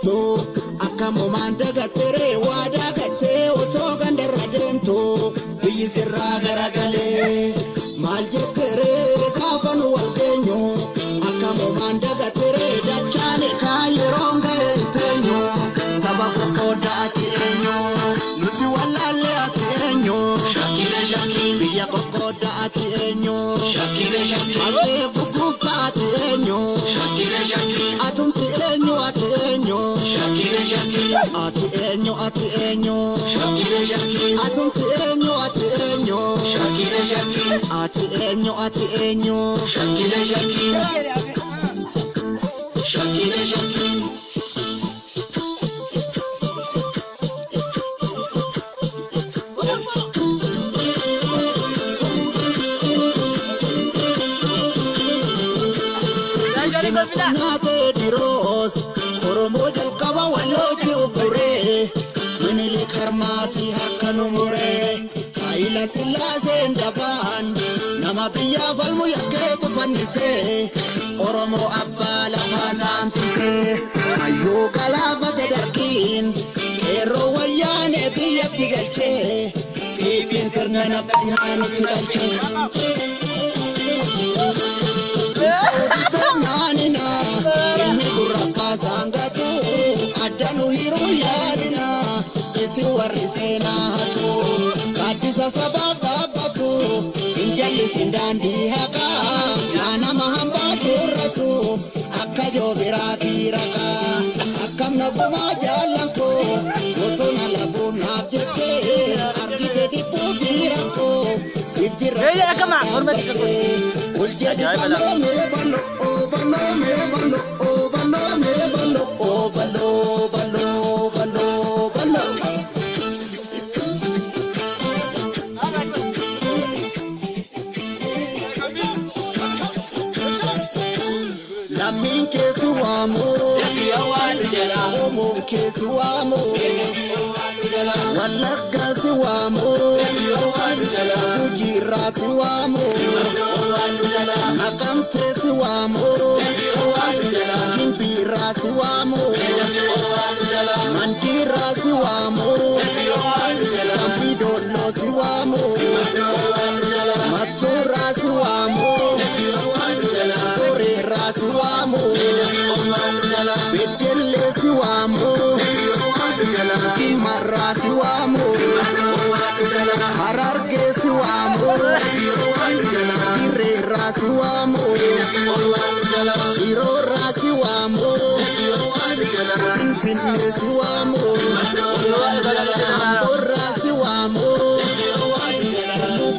so akamo mandaga tere wada gate oso gandara demto biyi sirra garagale malje tere kafanu walgenyo akamo mandaga tere dachane kayironga tenyo sababu koda atenyo nusi walale atenyo shakire biya koda atenyo shakire ate bukufa atenyo shakire atum atenyo shakire atenyo shakire atum atenyo shakire atenyo shakire Nate diros oromo jalqaba waloti ubure minili karma fi hakanu mure kaila silase ndaban nama biya falmu yaketu fannise oromo abbala masamsise ayo galava darkin kero wayane biya tigalche bibin sirna nabyan tigalche Nanina, ilmi gurraka sangatu, adanu hiru yadina, isi warisena hatu, katisa sababa batu, injali sindandi haka, yana mahambatu ratu, akajo birati raka, akam nabuma jalanko, losona labu nabjete, argite dipu birako, sijira. Ya kama, hormat ikut. Uljadi balo mere balo. Lamin kesuamo, omo kesuamo, walaga suamo, ujira suamo, nakamte suamo, kimpira suamo, mantira suamo, kampidolo suamo, matura suamo, torera suamo, bedele suamo, kimara suamo, hararge suamo, irera suamo, chirora suamo, infinite suamo,